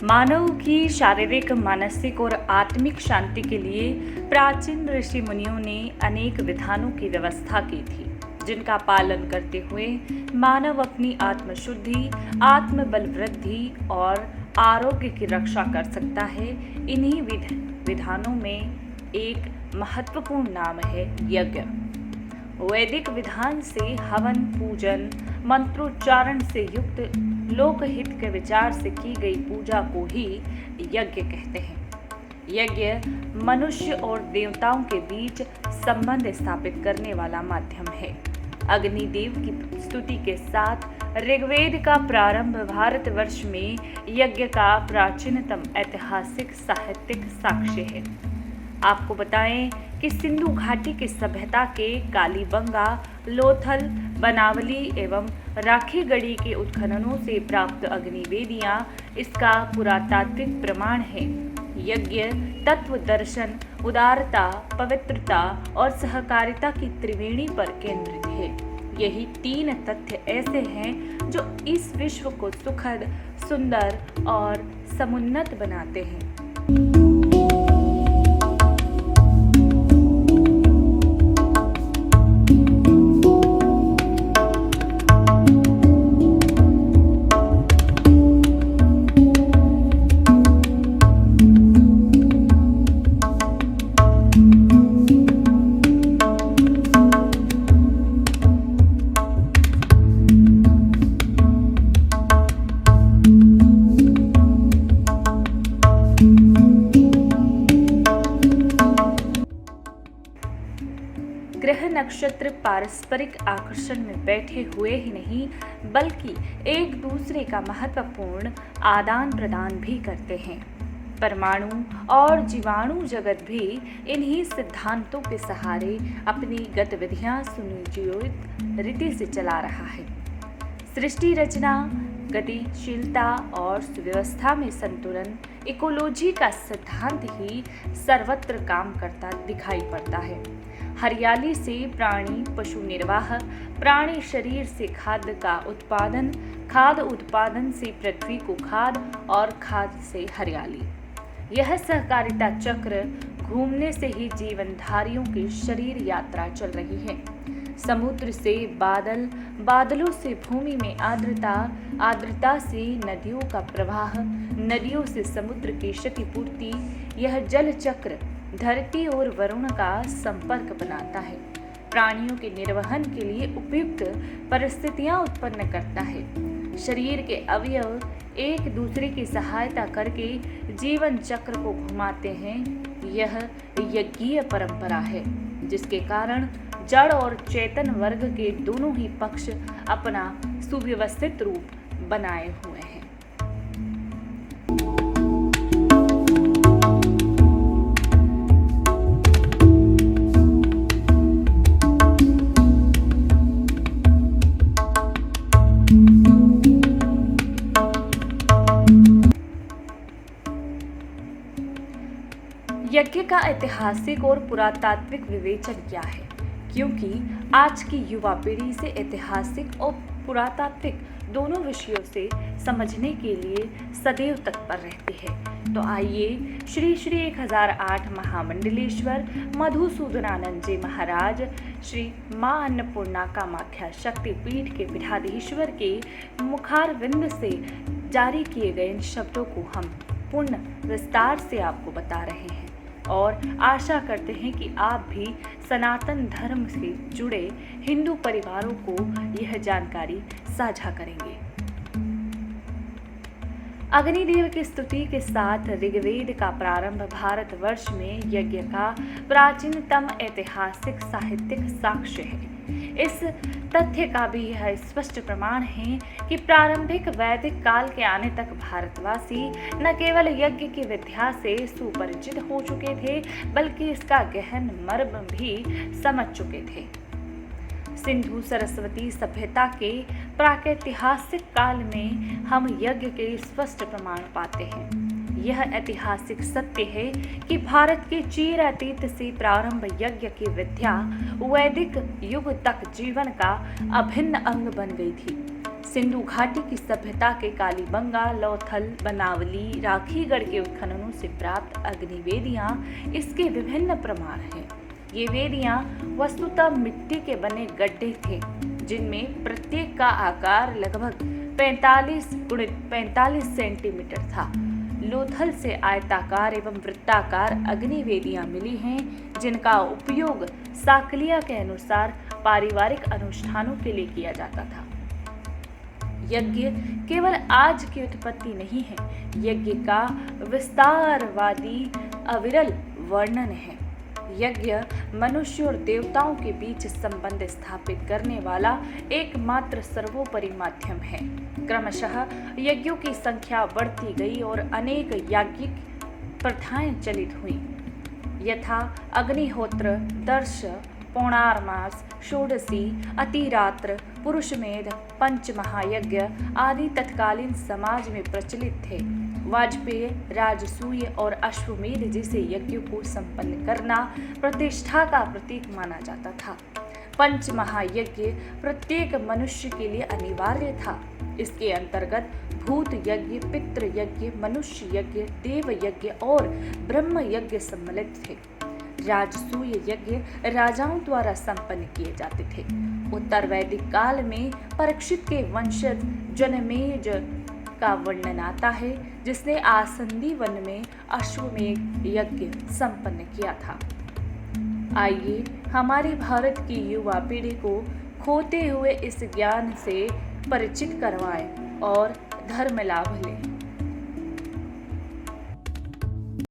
मानव की शारीरिक, मानसिक और आत्मिक शांति के लिए प्राचीन ऋषि मुनियों ने अनेक विधानों की व्यवस्था की थी, जिनका पालन करते हुए मानव अपनी आत्मशुद्धि, आत्मबल वृद्धि और आरोग्य की रक्षा कर सकता है। इन्हीं विधानों में एक महत्वपूर्ण नाम है यज्ञ। वैदिक विधान से हवन, पूजन, मंत्रोच्चारण से युक्त लोकहित के विचार से की गई पूजा को ही यज्ञ कहते हैं। यज्ञ मनुष्य और देवताओं के बीच संबंध स्थापित करने वाला माध्यम है। अग्निदेव की स्तुति के साथ ऋग्वेद का प्रारंभ भारतवर्ष में यज्ञ का प्राचीनतम ऐतिहासिक साहित्यिक साक्ष्य है। आपको बताएं कि सिंधु घाटी की सभ्यता के कालीबंगा, लोथल, बनावली एवं राखीगढ़ी के उत्खननों से प्राप्त अग्निवेदियां इसका पुरातात्विक प्रमाण है। यज्ञ तत्व दर्शन, उदारता, पवित्रता और सहकारिता की त्रिवेणी पर केंद्रित है। यही तीन तथ्य ऐसे हैं जो इस विश्व को सुखद, सुंदर और समुन्नत बनाते हैं। ग्रह नक्षत्र पारस्परिक आकर्षण में बैठे हुए ही नहीं, बल्कि एक दूसरे का महत्वपूर्ण आदान प्रदान भी करते हैं। परमाणु और जीवाणु जगत भी इन्हीं सिद्धांतों के सहारे अपनी गतिविधियां सुनियोजित रीति से चला रहा है। सृष्टि रचना, गतिशीलता और सुव्यवस्था में संतुलन, इकोलॉजी का सिद्धांत ही सर्वत्र काम करता दिखाई पड़ता है। हरियाली से प्राणी पशु निर्वाह, प्राणी शरीर से खाद्य का उत्पादन, खाद्य उत्पादन से पृथ्वी को खाद और खाद से हरियाली। यह सहकारिता चक्र घूमने से ही जीवनधारियों की शरीर यात्रा चल रही है। समुद्र से बादल, बादलों से भूमि में आर्द्रता, आर्द्रता से नदियों का प्रवाह, नदियों से समुद्र की क्षतिपूर्ति। यह जल चक्र धरती और वरुण का संपर्क बनाता है, प्राणियों के निर्वहन के लिए उपयुक्त परिस्थितियां उत्पन्न करता है। शरीर के अवयव एक दूसरे की सहायता करके जीवन चक्र को घुमाते हैं। यह यज्ञीय परंपरा है, जिसके कारण जड़ और चेतन वर्ग के दोनों ही पक्ष अपना सुव्यवस्थित रूप बनाए हुए हैं। यज्ञ का ऐतिहासिक और पुरातात्विक विवेचन क्या है? क्योंकि आज की युवा पीढ़ी से ऐतिहासिक और पुरातात्विक दोनों विषयों से समझने के लिए सदैव तत्पर रहती है। तो आइए श्री श्री 1008 महामंडलेश्वर मधुसूदनानंद जी महाराज, श्री माँ अन्नपूर्णा कामाख्या शक्तिपीठ के पीठाधीश्वर के मुखारविंद से जारी किए गए इन शब्दों को हम पूर्ण विस्तार से आपको बता रहे हैं और आशा करते हैं कि आप भी सनातन धर्म से जुड़े हिंदू परिवारों को यह जानकारी साझा करेंगे। अग्निदेव की स्तुति के साथ ऋग्वेद का प्रारंभ भारतवर्ष में यज्ञ का प्राचीनतम ऐतिहासिक साहित्यिक साक्ष्य है। इस तथ्य का भी यह स्पष्ट प्रमाण है कि प्रारंभिक वैदिक काल के आने तक भारतवासी न केवल यज्ञ की विद्या से सुपरिचित हो चुके थे, बल्कि इसका गहन मर्म भी समझ चुके थे। सिंधु सरस्वती सभ्यता के प्रागैतिहासिक काल में हम यज्ञ के स्पष्ट प्रमाण पाते हैं। यह ऐतिहासिक सत्य है कि भारत के चिर अतीत से प्रारंभ यज्ञ की विद्या वैदिक युग तक जीवन का अभिन्न अंग बन गई थी। सिंधु घाटी की सभ्यता के कालीबंगा, लौथल, बनावली, राखीगढ़ के उत्खननों से प्राप्त अग्निवेदियां इसके विभिन्न प्रमाण हैं। ये वेदियां वस्तुतः मिट्टी के बने गड्ढे थे, जिनमें प्रत्येक का आकार लगभग 45 सेंटीमीटर था। लोथल से आयताकार एवं वृत्ताकार अग्निवेदियां मिली हैं, जिनका उपयोग साकलिया के अनुसार पारिवारिक अनुष्ठानों के लिए किया जाता था। यज्ञ केवल आज की उत्पत्ति नहीं है, यज्ञ का विस्तारवादी अविरल वर्णन है। यज्ञ मनुष्य और देवताओं के बीच संबंध स्थापित करने वाला एकमात्र सर्वोपरि माध्यम है। क्रमशः यज्ञों की संख्या बढ़ती गई और अनेक याज्ञिक प्रथाएं चलित हुई, यथा अग्निहोत्र, दर्श, पौर्णामास, षोडशी, अतिरात्र, पुरुषमेध, पंचमहायज्ञ आदि तत्कालीन समाज में प्रचलित थे। वाजपेय, राजसूय और अश्वमेध जैसे यज्ञों को संपन्न करना प्रतिष्ठा का प्रतीक माना जाता था। पंचमहायज्ञ प्रत्येक मनुष्य के लिए अनिवार्य था। इसके अंतर्गत भूत यज्ञ, पितृ यज्ञ, मनुष्य यज्ञ, देव यज्ञ और ब्रह्म यज्ञ सम्मिलित थे। राजसूय यज्ञ राजाओं द्वारा संपन्न किए जाते थे। उत्तर वैदिक काल में परीक्षित के वंशज जनमेज का वर्णन आता है, जिसने आसंदी वन में अश्वमेध यज्ञ संपन्न किया था। आइए हमारे भारत की युवा पीढ़ी को खोते हुए इस ज्ञान से परिचित करवाएं और धर्म लाभ लें।